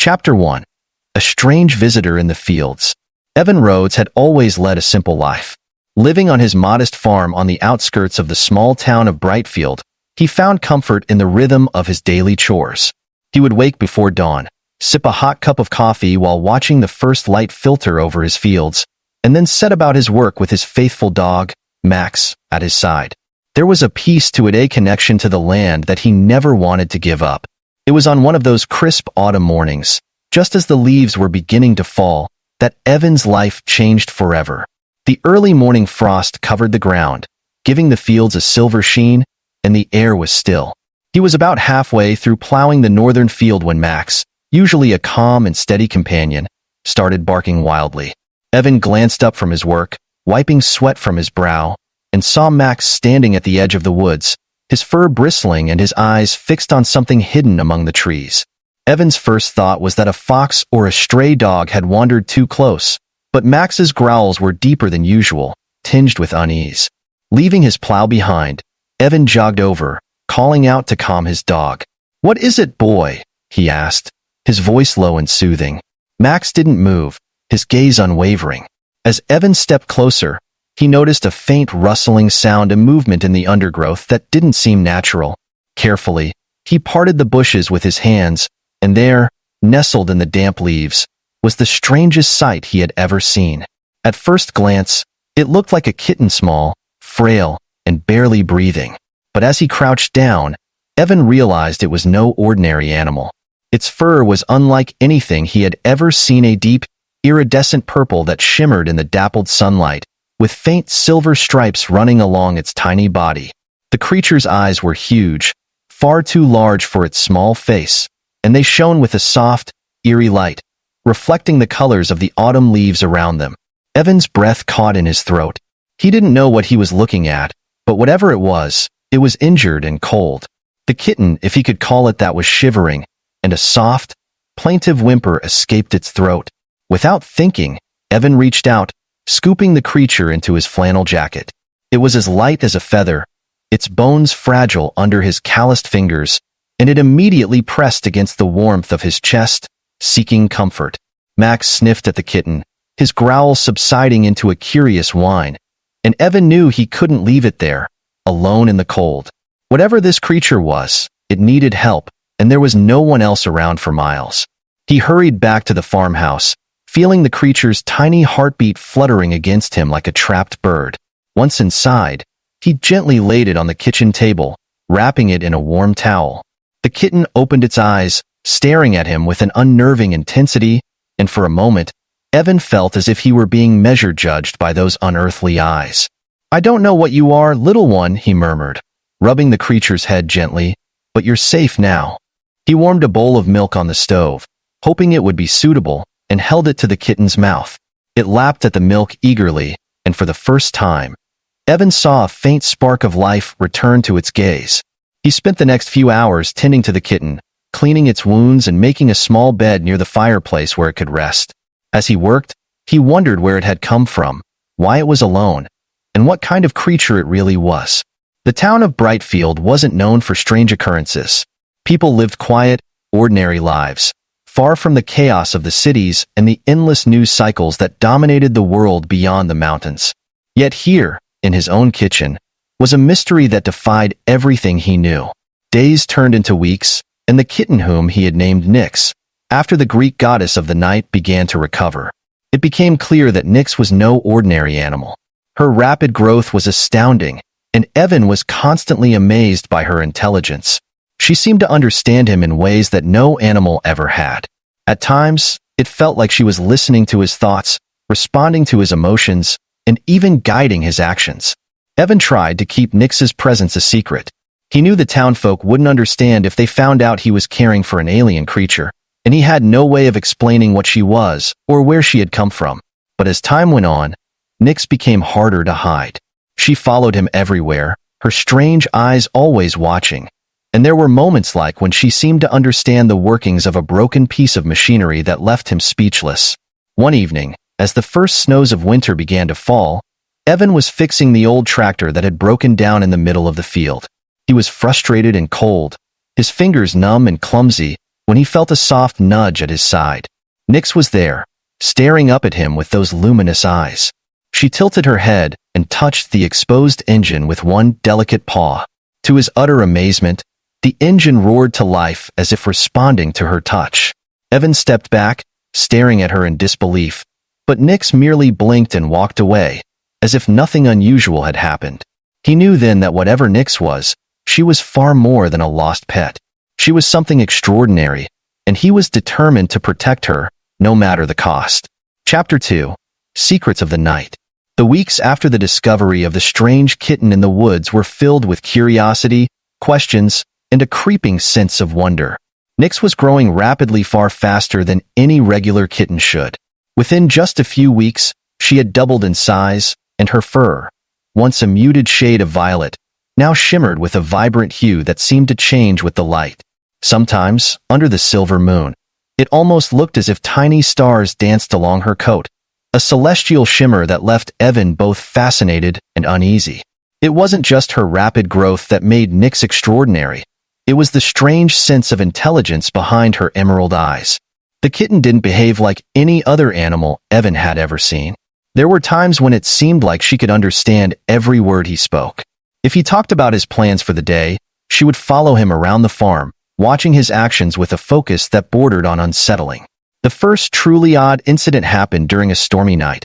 Chapter 1. A strange visitor in the fields. Evan Rhodes had always led a simple life. Living on his modest farm on the outskirts of the small town of Brightfield, he found comfort in the rhythm of his daily chores. He would wake before dawn, sip a hot cup of coffee while watching the first light filter over his fields, and then set about his work with his faithful dog, Max, at his side. There was a peace to it, a connection to the land that he never wanted to give up. It was on one of those crisp autumn mornings, just as the leaves were beginning to fall, that Evan's life changed forever. The early morning frost covered the ground, giving the fields a silver sheen, and the air was still. He was about halfway through plowing the northern field when Max, usually a calm and steady companion, started barking wildly. Evan glanced up from his work, wiping sweat from his brow, and saw Max standing at the edge of the woods, his fur bristling and his eyes fixed on something hidden among the trees. Evan's first thought was that a fox or a stray dog had wandered too close, but Max's growls were deeper than usual, tinged with unease. Leaving his plow behind, Evan jogged over, calling out to calm his dog. "What is it, boy?" he asked, his voice low and soothing. Max didn't move, his gaze unwavering. As Evan stepped closer, he noticed a faint rustling sound and movement in the undergrowth that didn't seem natural. Carefully, he parted the bushes with his hands, and there, nestled in the damp leaves, was the strangest sight he had ever seen. At first glance, it looked like a kitten, small, frail, and barely breathing. But as he crouched down, Evan realized it was no ordinary animal. Its fur was unlike anything he had ever seen, a deep, iridescent purple that shimmered in the dappled sunlight, with faint silver stripes running along its tiny body. The creature's eyes were huge, far too large for its small face, and they shone with a soft, eerie light, reflecting the colors of the autumn leaves around them. Evan's breath caught in his throat. He didn't know what he was looking at, but whatever it was injured and cold. The kitten, if he could call it that, was shivering, and a soft, plaintive whimper escaped its throat. Without thinking, Evan reached out, scooping the creature into his flannel jacket. It was as light as a feather, its bones fragile under his calloused fingers, and it immediately pressed against the warmth of his chest, seeking comfort. Max sniffed at the kitten, his growl subsiding into a curious whine, and Evan knew he couldn't leave it there, alone in the cold. Whatever this creature was, it needed help, and there was no one else around for miles. He hurried back to the farmhouse, feeling the creature's tiny heartbeat fluttering against him like a trapped bird. Once inside, he gently laid it on the kitchen table, wrapping it in a warm towel. The kitten opened its eyes, staring at him with an unnerving intensity, and for a moment, Evan felt as if he were being judged by those unearthly eyes. "I don't know what you are, little one," he murmured, rubbing the creature's head gently, "but you're safe now." He warmed a bowl of milk on the stove, hoping it would be suitable, and held it to the kitten's mouth. It lapped at the milk eagerly, and for the first time, Evan saw a faint spark of life return to its gaze. He spent the next few hours tending to the kitten, cleaning its wounds and making a small bed near the fireplace where it could rest. As he worked, he wondered where it had come from, why it was alone, and what kind of creature it really was. The town of Brightfield wasn't known for strange occurrences. People lived quiet, ordinary lives, far from the chaos of the cities and the endless news cycles that dominated the world beyond the mountains. Yet here, in his own kitchen, was a mystery that defied everything he knew. Days turned into weeks, and the kitten, whom he had named Nyx, after the Greek goddess of the night, began to recover. It became clear that Nyx was no ordinary animal. Her rapid growth was astounding, and Evan was constantly amazed by her intelligence. She seemed to understand him in ways that no animal ever had. At times, it felt like she was listening to his thoughts, responding to his emotions, and even guiding his actions. Evan tried to keep Nyx's presence a secret. He knew the townfolk wouldn't understand if they found out he was caring for an alien creature, and he had no way of explaining what she was or where she had come from. But as time went on, Nyx became harder to hide. She followed him everywhere, her strange eyes always watching, and there were moments like when she seemed to understand the workings of a broken piece of machinery that left him speechless. One evening, as the first snows of winter began to fall, Evan was fixing the old tractor that had broken down in the middle of the field. He was frustrated and cold, his fingers numb and clumsy, when he felt a soft nudge at his side. Nyx was there, staring up at him with those luminous eyes. She tilted her head and touched the exposed engine with one delicate paw. To his utter amazement, the engine roared to life as if responding to her touch. Evan stepped back, staring at her in disbelief, but Nyx merely blinked and walked away, as if nothing unusual had happened. He knew then that whatever Nyx was, she was far more than a lost pet. She was something extraordinary, and he was determined to protect her, no matter the cost. Chapter 2. Secrets of the Night. The weeks after the discovery of the strange kitten in the woods were filled with curiosity, questions, and a creeping sense of wonder. Nyx was growing rapidly, far faster than any regular kitten should. Within just a few weeks, she had doubled in size, and her fur, once a muted shade of violet, now shimmered with a vibrant hue that seemed to change with the light. Sometimes, under the silver moon, it almost looked as if tiny stars danced along her coat, a celestial shimmer that left Evan both fascinated and uneasy. It wasn't just her rapid growth that made Nyx extraordinary. It was the strange sense of intelligence behind her emerald eyes. The kitten didn't behave like any other animal Evan had ever seen. There were times when it seemed like she could understand every word he spoke. If he talked about his plans for the day, she would follow him around the farm, watching his actions with a focus that bordered on unsettling. The first truly odd incident happened during a stormy night,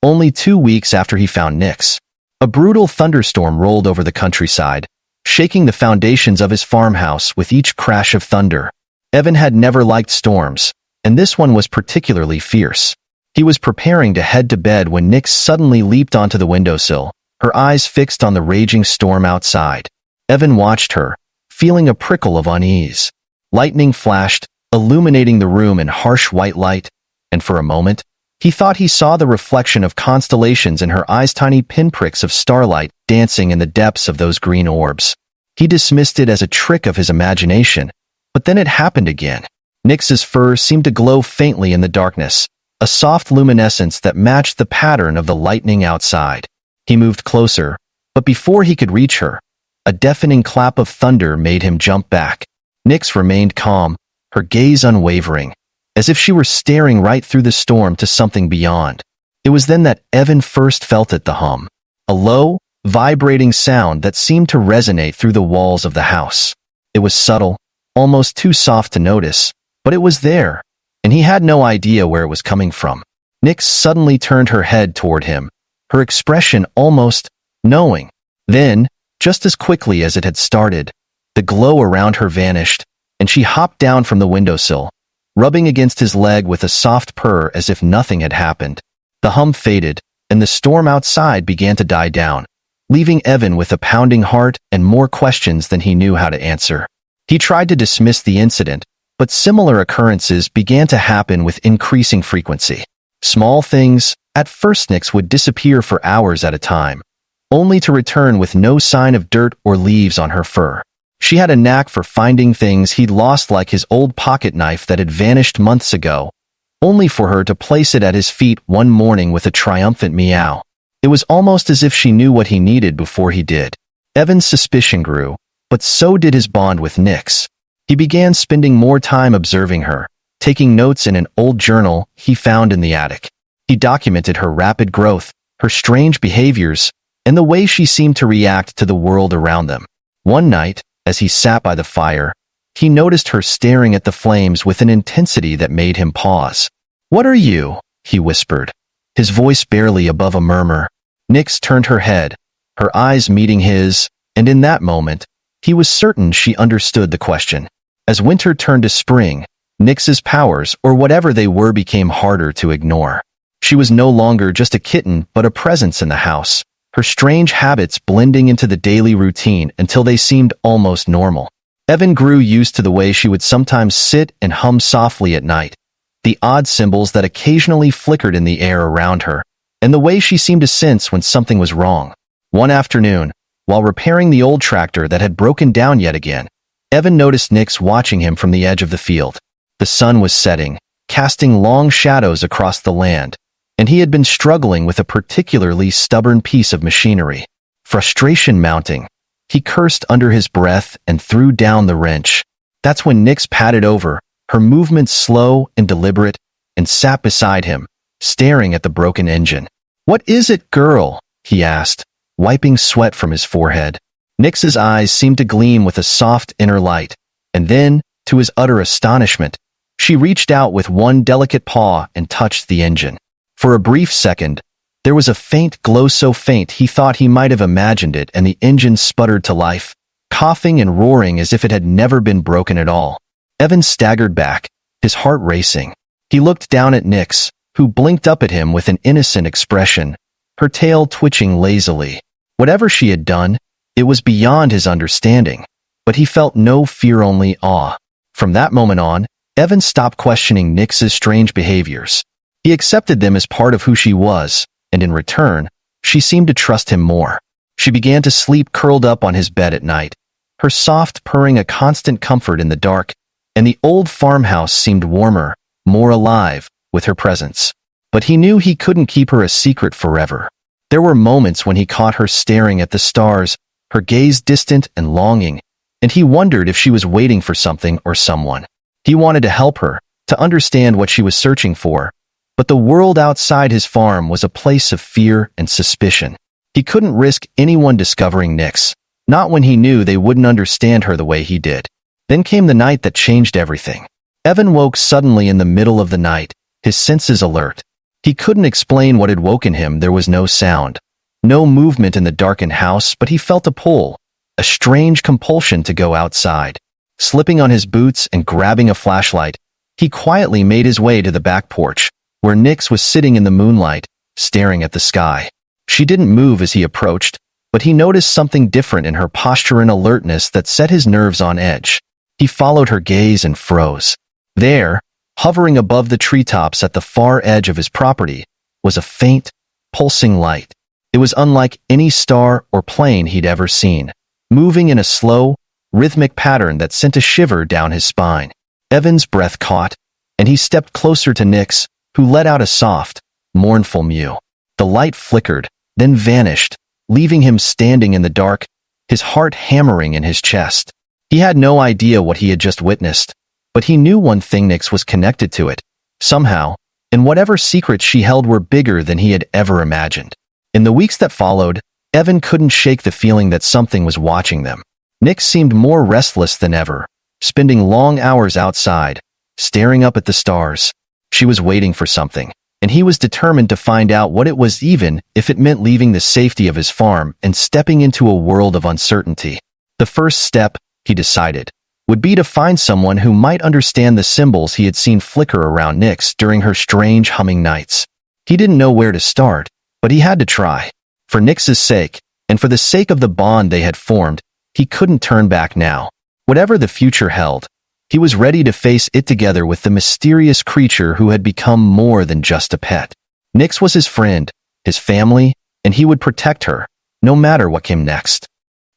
only 2 weeks after he found Nyx. A brutal thunderstorm rolled over the countryside, shaking the foundations of his farmhouse with each crash of thunder. Evan had never liked storms, and this one was particularly fierce. He was preparing to head to bed when Nyx suddenly leaped onto the windowsill, her eyes fixed on the raging storm outside. Evan watched her, feeling a prickle of unease. Lightning flashed, illuminating the room in harsh white light, and for a moment, he thought he saw the reflection of constellations in her eyes, tiny pinpricks of starlight dancing in the depths of those green orbs. He dismissed it as a trick of his imagination, but then it happened again. Nyx's fur seemed to glow faintly in the darkness, a soft luminescence that matched the pattern of the lightning outside. He moved closer, but before he could reach her, a deafening clap of thunder made him jump back. Nyx remained calm, her gaze unwavering, as if she were staring right through the storm to something beyond. It was then that Evan first felt it, the hum, a low, vibrating sound that seemed to resonate through the walls of the house. It was subtle, almost too soft to notice, but it was there, and he had no idea where it was coming from. Nyx suddenly turned her head toward him, her expression almost knowing. Then, just as quickly as it had started, the glow around her vanished, and she hopped down from the windowsill, rubbing against his leg with a soft purr as if nothing had happened. The hum faded, and the storm outside began to die down, leaving Evan with a pounding heart and more questions than he knew how to answer. He tried to dismiss the incident, but similar occurrences began to happen with increasing frequency. Small things, at first Nyx would disappear for hours at a time, only to return with no sign of dirt or leaves on her fur. She had a knack for finding things he'd lost, like his old pocket knife that had vanished months ago, only for her to place it at his feet one morning with a triumphant meow. It was almost as if she knew what he needed before he did. Evan's suspicion grew, but so did his bond with Nyx. He began spending more time observing her, taking notes in an old journal he found in the attic. He documented her rapid growth, her strange behaviors, and the way she seemed to react to the world around them. One night, as he sat by the fire, he noticed her staring at the flames with an intensity that made him pause. "What are you?" he whispered, his voice barely above a murmur. Nyx turned her head, her eyes meeting his, and in that moment, he was certain she understood the question. As winter turned to spring, Nyx's powers, or whatever they were, became harder to ignore. She was no longer just a kitten, but a presence in the house, her strange habits blending into the daily routine until they seemed almost normal. Evan grew used to the way she would sometimes sit and hum softly at night, the odd symbols that occasionally flickered in the air around her, and the way she seemed to sense when something was wrong. One afternoon, while repairing the old tractor that had broken down yet again, Evan noticed Nyx watching him from the edge of the field. The sun was setting, casting long shadows across the land, and he had been struggling with a particularly stubborn piece of machinery. Frustration mounting, he cursed under his breath and threw down the wrench. That's when Nyx padded over, her movements slow and deliberate, and sat beside him, staring at the broken engine. "What is it, girl?" he asked, wiping sweat from his forehead. Nyx's eyes seemed to gleam with a soft inner light, and then, to his utter astonishment, she reached out with one delicate paw and touched the engine. For a brief second, there was a faint glow, so faint he thought he might have imagined it, and the engine sputtered to life, coughing and roaring as if it had never been broken at all. Evan staggered back, his heart racing. He looked down at Nyx, who blinked up at him with an innocent expression, her tail twitching lazily. Whatever she had done, it was beyond his understanding, but he felt no fear, only awe. From that moment on, Evan stopped questioning Nyx's strange behaviors. He accepted them as part of who she was, and in return, she seemed to trust him more. She began to sleep curled up on his bed at night, her soft purring a constant comfort in the dark, and the old farmhouse seemed warmer, more alive, with her presence. But he knew he couldn't keep her a secret forever. There were moments when he caught her staring at the stars, her gaze distant and longing, and he wondered if she was waiting for something or someone. He wanted to help her, to understand what she was searching for, but the world outside his farm was a place of fear and suspicion. He couldn't risk anyone discovering Nyx, not when he knew they wouldn't understand her the way he did. Then came the night that changed everything. Evan woke suddenly in the middle of the night, his senses alert. He couldn't explain what had woken him. There was no sound, no movement in the darkened house, but he felt a pull, a strange compulsion to go outside. Slipping on his boots and grabbing a flashlight, he quietly made his way to the back porch, where Nyx was sitting in the moonlight, staring at the sky. She didn't move as he approached, but he noticed something different in her posture and alertness that set his nerves on edge. He followed her gaze and froze. There, hovering above the treetops at the far edge of his property, was a faint, pulsing light. It was unlike any star or plane he'd ever seen, moving in a slow, rhythmic pattern that sent a shiver down his spine. Evan's breath caught, and he stepped closer to Nyx, who let out a soft, mournful mew. The light flickered, then vanished, leaving him standing in the dark, his heart hammering in his chest. He had no idea what he had just witnessed, but he knew one thing: Nyx was connected to it, somehow, and whatever secrets she held were bigger than he had ever imagined. In the weeks that followed, Evan couldn't shake the feeling that something was watching them. Nyx seemed more restless than ever, spending long hours outside, staring up at the stars. She was waiting for something, and he was determined to find out what it was, even if it meant leaving the safety of his farm and stepping into a world of uncertainty. The first step, he decided, would be to find someone who might understand the symbols he had seen flicker around Nyx during her strange humming nights. He didn't know where to start, but he had to try. For Nyx's sake, and for the sake of the bond they had formed, he couldn't turn back now. Whatever the future held, he was ready to face it together with the mysterious creature who had become more than just a pet. Nyx was his friend, his family, and he would protect her, no matter what came next.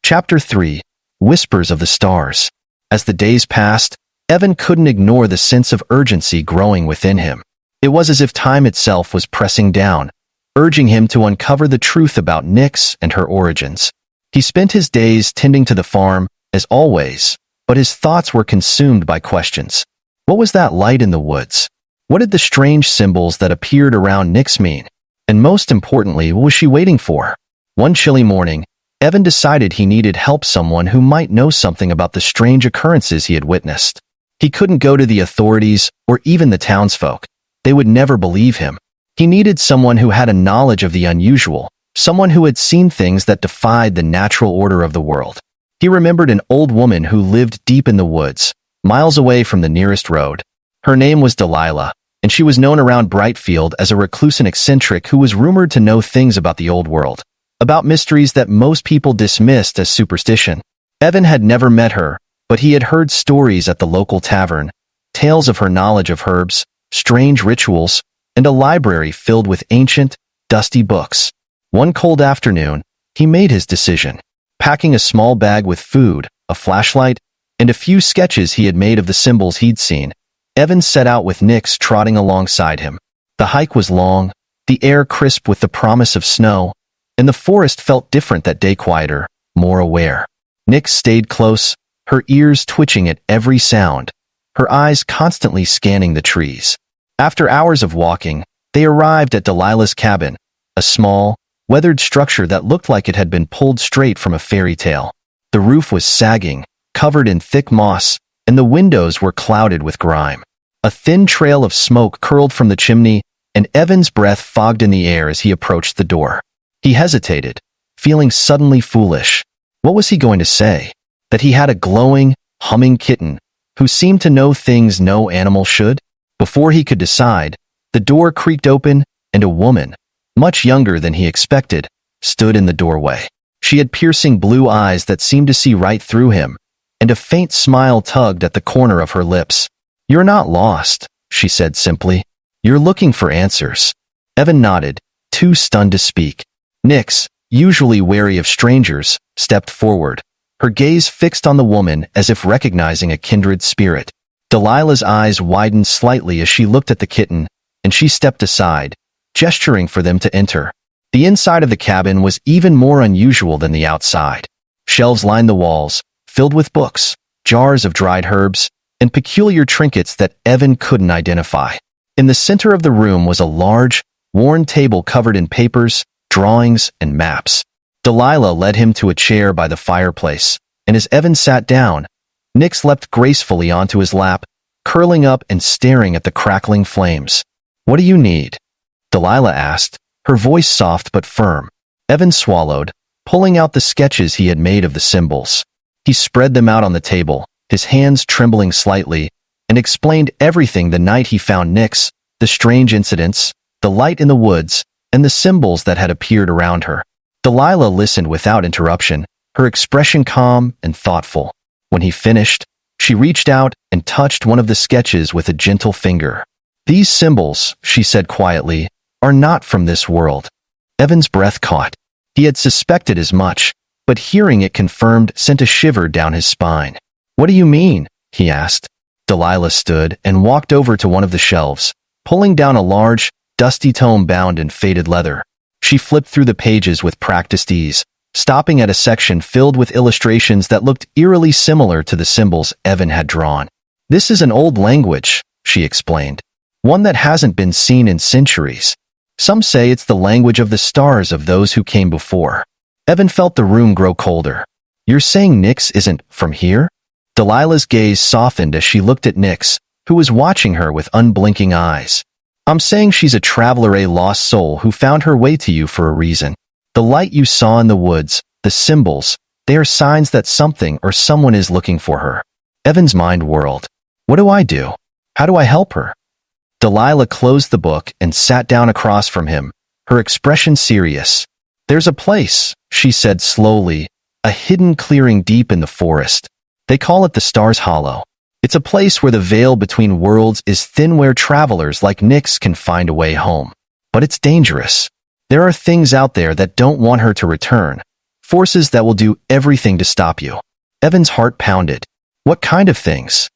Chapter 3: Whispers of the Stars. As the days passed, Evan couldn't ignore the sense of urgency growing within him. It was as if time itself was pressing down, urging him to uncover the truth about Nyx and her origins. He spent his days tending to the farm, as always, but his thoughts were consumed by questions. What was that light in the woods? What did the strange symbols that appeared around Nyx mean? And most importantly, what was she waiting for? One chilly morning, Evan decided he needed help, someone who might know something about the strange occurrences he had witnessed. He couldn't go to the authorities or even the townsfolk. They would never believe him. He needed someone who had a knowledge of the unusual, someone who had seen things that defied the natural order of the world. He remembered an old woman who lived deep in the woods, miles away from the nearest road. Her name was Delilah, and she was known around Brightfield as a recluse and eccentric who was rumored to know things about the old world, about mysteries that most people dismissed as superstition. Evan had never met her, but he had heard stories at the local tavern, tales of her knowledge of herbs, strange rituals, and a library filled with ancient, dusty books. One cold afternoon, he made his decision. Packing a small bag with food, a flashlight, and a few sketches he had made of the symbols he'd seen, Evan set out with Nyx trotting alongside him. The hike was long, the air crisp with the promise of snow, and the forest felt different that day, quieter, more aware. Nyx stayed close, her ears twitching at every sound, her eyes constantly scanning the trees. After hours of walking, they arrived at Delilah's cabin, a small, weathered structure that looked like it had been pulled straight from a fairy tale. The roof was sagging, covered in thick moss, and the windows were clouded with grime. A thin trail of smoke curled from the chimney, and Evan's breath fogged in the air as he approached the door. He hesitated, feeling suddenly foolish. What was he going to say? That he had a glowing, humming kitten who seemed to know things no animal should? Before he could decide, the door creaked open, and a woman, much younger than he expected, stood in the doorway. She had piercing blue eyes that seemed to see right through him, and a faint smile tugged at the corner of her lips. "You're not lost," she said simply. "You're looking for answers." Evan nodded, too stunned to speak. Nyx, usually wary of strangers, stepped forward, her gaze fixed on the woman as if recognizing a kindred spirit. Delilah's eyes widened slightly as she looked at the kitten, and she stepped aside, gesturing for them to enter. The inside of the cabin was even more unusual than the outside. Shelves lined the walls, filled with books, jars of dried herbs, and peculiar trinkets that Evan couldn't identify. In the center of the room was a large, worn table covered in papers, drawings, and maps. Delilah led him to a chair by the fireplace, and as Evan sat down, Nyx leapt gracefully onto his lap, curling up and staring at the crackling flames. "What do you need?" Delilah asked, her voice soft but firm. Evan swallowed, pulling out the sketches he had made of the symbols. He spread them out on the table, his hands trembling slightly, and explained everything the night he found Nyx, the strange incidents, the light in the woods, and the symbols that had appeared around her. Delilah listened without interruption, her expression calm and thoughtful. When he finished, she reached out and touched one of the sketches with a gentle finger. "These symbols," she said quietly, "are not from this world." Evan's breath caught. He had suspected as much, but hearing it confirmed sent a shiver down his spine. "What do you mean?" he asked. Delilah stood and walked over to one of the shelves, pulling down a large, dusty tome bound in faded leather. She flipped through the pages with practiced ease, stopping at a section filled with illustrations that looked eerily similar to the symbols Evan had drawn. "This is an old language," she explained, "one that hasn't been seen in centuries. Some say it's the language of the stars of those who came before." Evan felt the room grow colder. "You're saying Nyx isn't from here?" Delilah's gaze softened as she looked at Nyx, who was watching her with unblinking eyes. "I'm saying she's a traveler, a lost soul who found her way to you for a reason. The light you saw in the woods, the symbols, they are signs that something or someone is looking for her." Evan's mind whirled. "What do I do? How do I help her?" Delilah closed the book and sat down across from him, her expression serious. "There's a place," she said slowly, "a hidden clearing deep in the forest. They call it the Stars Hollow. It's a place where the veil between worlds is thin, where travelers like Nyx can find a way home. But it's dangerous. There are things out there that don't want her to return, forces that will do everything to stop you." Evan's heart pounded. "What kind of things?"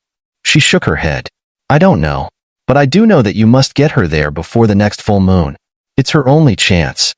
She shook her head. "I don't know, but I do know that you must get her there before the next full moon. It's her only chance."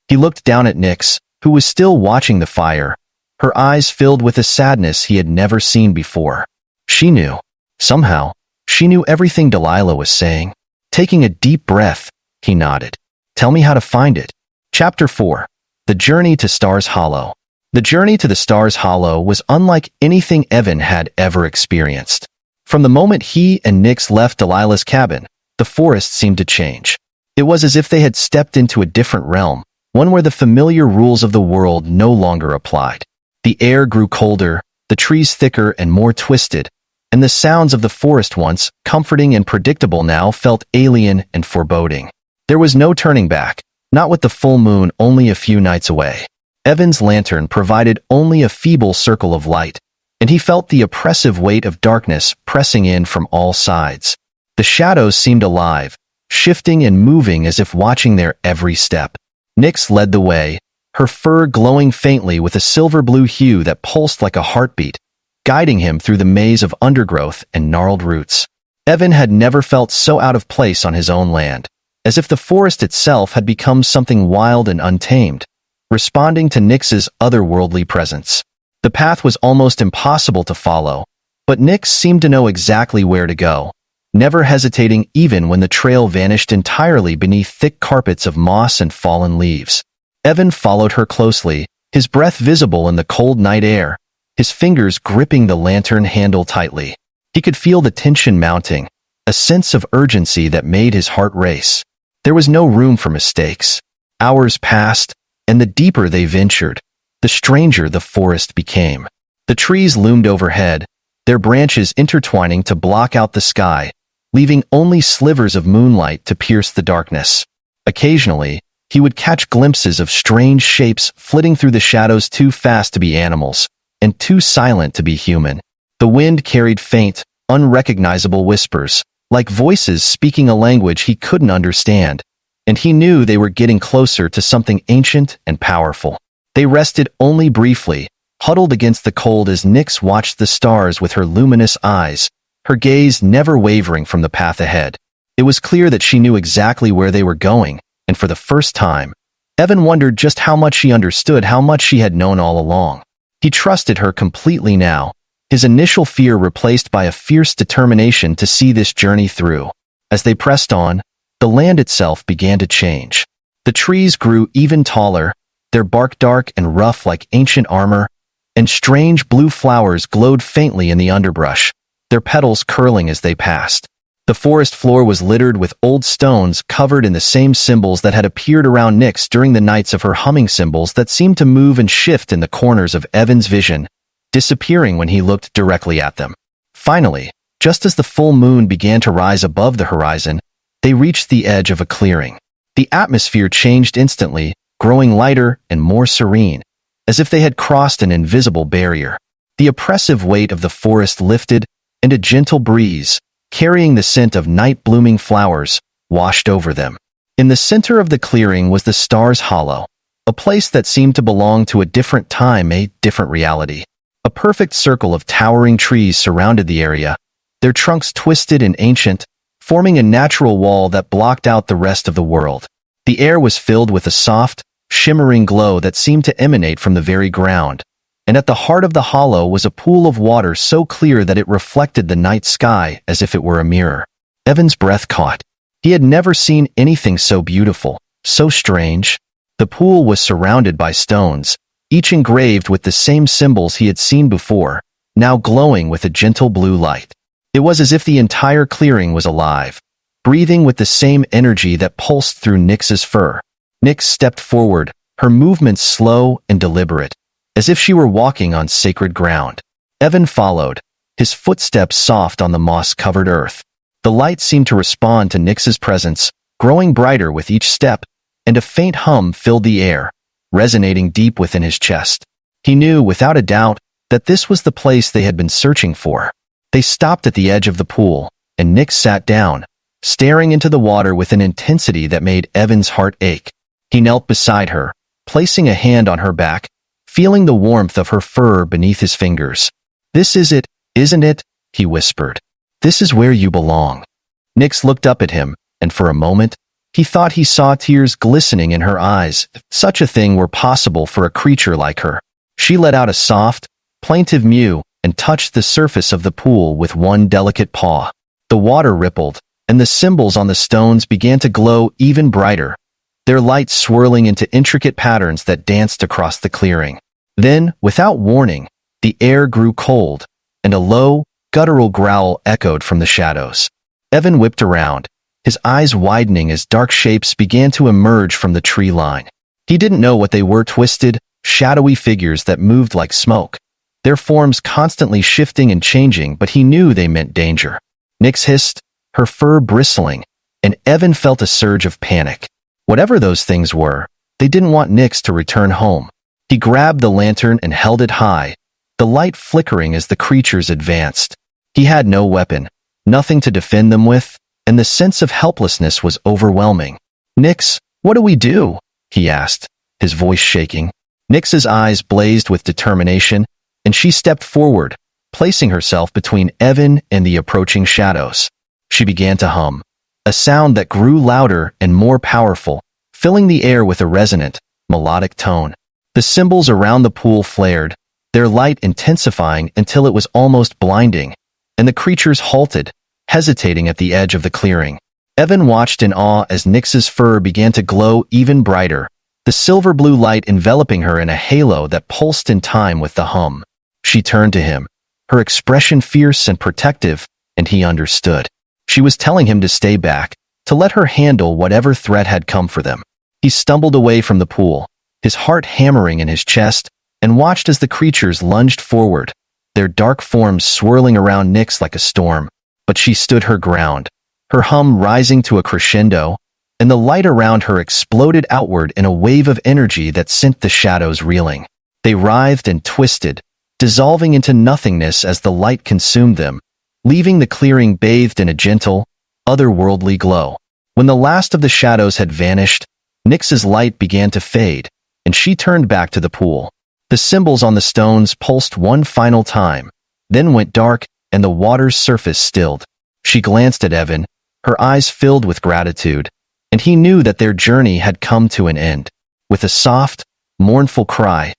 He looked down at Nyx, who was still watching the fire, her eyes filled with a sadness he had never seen before. She knew. Somehow, she knew everything Delilah was saying. Taking a deep breath, he nodded. "Tell me how to find it." Chapter 4. The Journey to Stars Hollow. The journey to the Stars Hollow was unlike anything Evan had ever experienced. From the moment he and Nyx left Delilah's cabin, the forest seemed to change. It was as if they had stepped into a different realm, one where the familiar rules of the world no longer applied. The air grew colder, the trees thicker and more twisted, and the sounds of the forest, once comforting and predictable, now felt alien and foreboding. There was no turning back, not with the full moon only a few nights away. Evan's lantern provided only a feeble circle of light, and he felt the oppressive weight of darkness pressing in from all sides. The shadows seemed alive, shifting and moving as if watching their every step. Nyx led the way, her fur glowing faintly with a silver-blue hue that pulsed like a heartbeat, guiding him through the maze of undergrowth and gnarled roots. Evan had never felt so out of place on his own land, as if the forest itself had become something wild and untamed, responding to Nyx's otherworldly presence. The path was almost impossible to follow, But Nix seemed to know exactly where to go, never hesitating even when the trail vanished entirely beneath thick carpets of moss and fallen leaves. Evan followed her closely, his breath visible in the cold night air, his fingers gripping the lantern handle tightly. He could feel the tension mounting, a sense of urgency that made his heart race. There was no room for mistakes. Hours passed, and the deeper they ventured, the stranger the forest became. The trees loomed overhead, their branches intertwining to block out the sky, leaving only slivers of moonlight to pierce the darkness. Occasionally, he would catch glimpses of strange shapes flitting through the shadows too fast to be animals, and too silent to be human. The wind carried faint, unrecognizable whispers, like voices speaking a language he couldn't understand, and he knew they were getting closer to something ancient and powerful. They rested only briefly, huddled against the cold as Nix watched the stars with her luminous eyes, her gaze never wavering from the path ahead. It was clear that she knew exactly where they were going, and for the first time, Evan wondered just how much she understood how much she had known all along. He trusted her completely now, his initial fear replaced by a fierce determination to see this journey through. As they pressed on, the land itself began to change. The trees grew even taller, their bark dark and rough like ancient armor, and strange blue flowers glowed faintly in the underbrush, their petals curling as they passed. The forest floor was littered with old stones covered in the same symbols that had appeared around Nix during the nights of her humming, symbols that seemed to move and shift in the corners of Evan's vision, disappearing when he looked directly at them. Finally, just as the full moon began to rise above the horizon, they reached the edge of a clearing. The atmosphere changed instantly, growing lighter and more serene, as if they had crossed an invisible barrier. The oppressive weight of the forest lifted, and a gentle breeze, carrying the scent of night-blooming flowers, washed over them. In the center of the clearing was the Stars Hollow, a place that seemed to belong to a different time, a different reality. A perfect circle of towering trees surrounded the area, their trunks twisted and ancient, forming a natural wall that blocked out the rest of the world. The air was filled with a soft, shimmering glow that seemed to emanate from the very ground, and at the heart of the hollow was a pool of water so clear that it reflected the night sky as if it were a mirror. Evan's breath caught. He had never seen anything so beautiful, so strange. The pool was surrounded by stones, each engraved with the same symbols he had seen before, now glowing with a gentle blue light. It was as if the entire clearing was alive, breathing with the same energy that pulsed through Nix's fur. Nix stepped forward, her movements slow and deliberate, as if she were walking on sacred ground. Evan followed, his footsteps soft on the moss-covered earth. The light seemed to respond to Nix's presence, growing brighter with each step, and a faint hum filled the air, resonating deep within his chest. He knew, without a doubt, that this was the place they had been searching for. They stopped at the edge of the pool, and Nix sat down, staring into the water with an intensity that made Evan's heart ache. He knelt beside her, placing a hand on her back, feeling the warmth of her fur beneath his fingers. "This is it, isn't it?" he whispered. "This is where you belong." Nix looked up at him, and for a moment, he thought he saw tears glistening in her eyes, if such a thing were possible for a creature like her. She let out a soft, plaintive mew, and touched the surface of the pool with one delicate paw. The water rippled, and the symbols on the stones began to glow even brighter, their light swirling into intricate patterns that danced across the clearing. Then, without warning, the air grew cold, and a low, guttural growl echoed from the shadows. Evan whipped around, his eyes widening as dark shapes began to emerge from the tree line. He didn't know what they were, twisted, shadowy figures that moved like smoke, their forms constantly shifting and changing, but he knew they meant danger. Nix hissed, her fur bristling, and Evan felt a surge of panic. Whatever those things were, they didn't want Nix to return home. He grabbed the lantern and held it high, the light flickering as the creatures advanced. He had no weapon, nothing to defend them with, and the sense of helplessness was overwhelming. "Nix, what do we do?" he asked, his voice shaking. Nix's eyes blazed with determination, and she stepped forward, placing herself between Evan and the approaching shadows. She began to hum, a sound that grew louder and more powerful, filling the air with a resonant, melodic tone. The symbols around the pool flared, their light intensifying until it was almost blinding, and the creatures halted, hesitating at the edge of the clearing. Evan watched in awe as Nyx's fur began to glow even brighter, the silver-blue light enveloping her in a halo that pulsed in time with the hum. She turned to him, her expression fierce and protective, and he understood. She was telling him to stay back, to let her handle whatever threat had come for them. He stumbled away from the pool, his heart hammering in his chest, and watched as the creatures lunged forward, their dark forms swirling around Nyx like a storm. But she stood her ground, her hum rising to a crescendo, and the light around her exploded outward in a wave of energy that sent the shadows reeling. They writhed and twisted, dissolving into nothingness as the light consumed them, leaving the clearing bathed in a gentle, otherworldly glow. When the last of the shadows had vanished, Nyx's light began to fade, and she turned back to the pool. The symbols on the stones pulsed one final time, then went dark, and the water's surface stilled. She glanced at Evan, her eyes filled with gratitude, and he knew that their journey had come to an end. With a soft, mournful cry,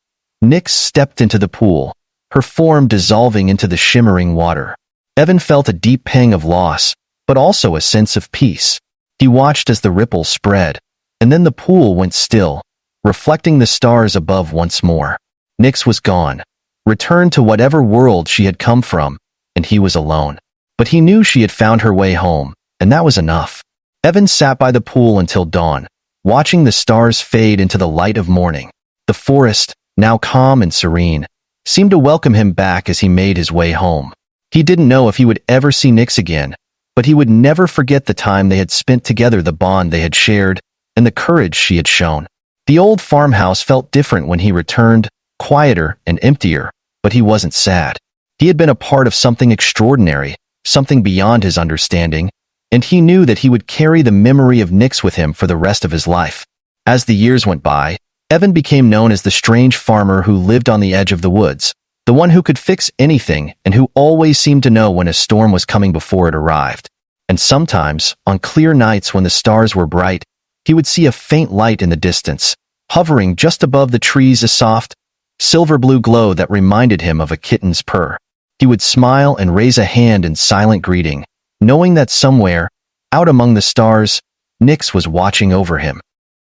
Nyx stepped into the pool, her form dissolving into the shimmering water. Evan felt a deep pang of loss, but also a sense of peace. He watched as the ripples spread, and then the pool went still, reflecting the stars above once more. Nyx was gone, returned to whatever world she had come from, and he was alone. But he knew she had found her way home, and that was enough. Evan sat by the pool until dawn, watching the stars fade into the light of morning. The forest, now calm and serene, seemed to welcome him back as he made his way home. He didn't know if he would ever see Nyx again, but he would never forget the time they had spent together, the bond they had shared, and the courage she had shown. The old farmhouse felt different when he returned, quieter and emptier, but he wasn't sad. He had been a part of something extraordinary, something beyond his understanding, and he knew that he would carry the memory of Nyx with him for the rest of his life. As the years went by, Evan became known as the strange farmer who lived on the edge of the woods, the one who could fix anything and who always seemed to know when a storm was coming before it arrived. And sometimes, on clear nights when the stars were bright, he would see a faint light in the distance, hovering just above the trees, a soft, silver-blue glow that reminded him of a kitten's purr. He would smile and raise a hand in silent greeting, knowing that somewhere, out among the stars, Nyx was watching over him.